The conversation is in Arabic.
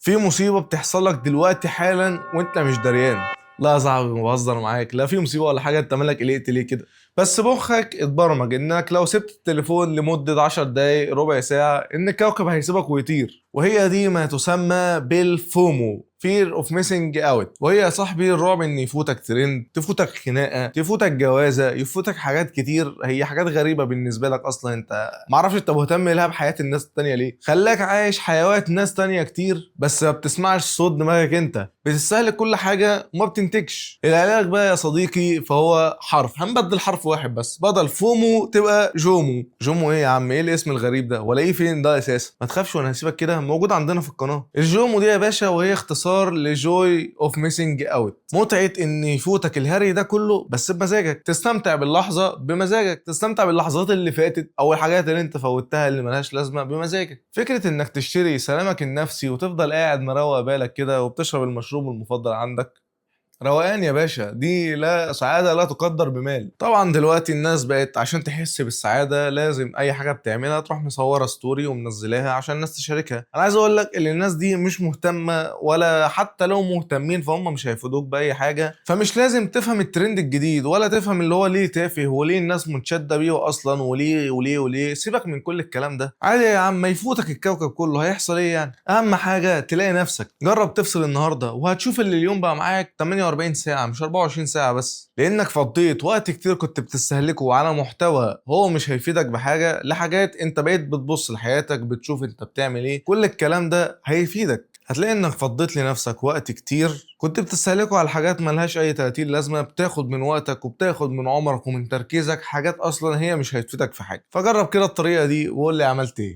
في مصيبة بتحصل لك دلوقتي حالا وانت مش دريان. لا يا صاحبي بهزر معاك، لا في مصيبة ولا حاجة، انت مالك قلقت ليه كده؟ بس مخك اتبرمج انك لو سبت التليفون لمدة 10 دقايق ربع ساعة ان الكوكب هيسيبك ويطير، وهي دي ما تسمى بالفومو Fear of Missing Out. وهي يا صاحبي الرعب ان يفوتك ترند، تفوتك خناقة، تفوتك جوازة، يفوتك حاجات كتير هي حاجات غريبة بالنسبة لك اصلا. انت معرفش انت مهتم لها بحياة الناس التانية ليه، خلاك عايش حيوات ناس تانية كتير بس ما بتسمعش صوت دماغك، انت بتستهلك كل حاجة وما بتنتجش. العلاج بقى يا صديقي فهو حرف، هنبدل حرف واحد بس، بدل فومو تبقى جومو. جومو ايه يا عم؟ ايه الاسم الغريب ده؟ ولا ايه فين ده اساسا؟ ما تخافش وانا هسيبك كده، موجود عندنا في القناة. الجومو دي يا باشا وهي اختصار لجوي اوف ميسنج اوت، متعة ان يفوتك الهري ده كله بس بمزاجك، تستمتع باللحظة بمزاجك، تستمتع باللحظات اللي فاتت او الحاجات اللي انت فوتها اللي ملهاش لازمة بمزاجك. فكرة انك تشتري سلامك النفسي وتفضل قاعد مروق بالك كده وبتشرب المشروب المفضل عندك، روقان يا باشا، دي لا سعادة لا تقدر بمال. طبعا دلوقتي الناس بقت عشان تحس بالسعادة لازم أي حاجة بتعملها تروح مصورة ستوري ومنزلاها عشان الناس تشاركها. أنا عايز أقول لك إن الناس دي مش مهتمة، ولا حتى لو مهتمين فهم مش هيفيدوك بأي حاجة. فمش لازم تفهم الترند الجديد ولا تفهم اللي هو ليه تافه وليه الناس متشدة بيه أصلا وليه. سيبك من كل الكلام ده، عادي يا عم، ما يفوتك الكوكب كله، هيحصل إيه يعني؟ أهم حاجة تلاقي نفسك. جرب تفصل النهاردة وهتشوف اللي اليوم بقى معاك 48 ساعة مش 24 ساعة بس، لأنك فضيت وقت كتير كنت بتستهلكه على محتوى هو مش هيفيدك بحاجة، لحاجات انت بقيت بتبص لحياتك بتشوف انت بتعمل ايه. كل الكلام ده هيفيدك. هتلاقي انك فضيت لنفسك وقت كتير كنت بتستهلكه على حاجات ملهاش اي 30 لازمة، بتاخد من وقتك وبتاخد من عمرك ومن تركيزك حاجات اصلا هي مش هتفيدك في حاجة. فجرب كده الطريقة دي وقول لي عملت ايه.